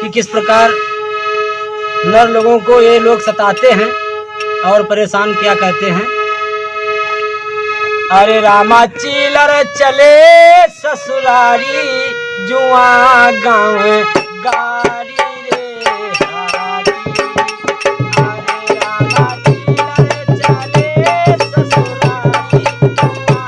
कि किस प्रकार नर लोगों को ये लोग सताते हैं और परेशान किया करते हैं। अरे रामा चिलर चले ससुरारी जुआ गाँव गारी रे हारी। अरे रामा चिलर चले ससुरारी जुआ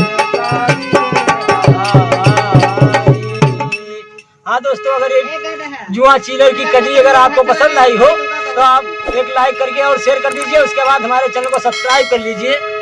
गाँव गारी जुआ चिलर की कड़ी अगर आपको पसंद आई हो तो आप एक लाइक करके और शेयर कर दीजिए। उसके बाद हमारे चैनल को सब्सक्राइब कर लीजिए।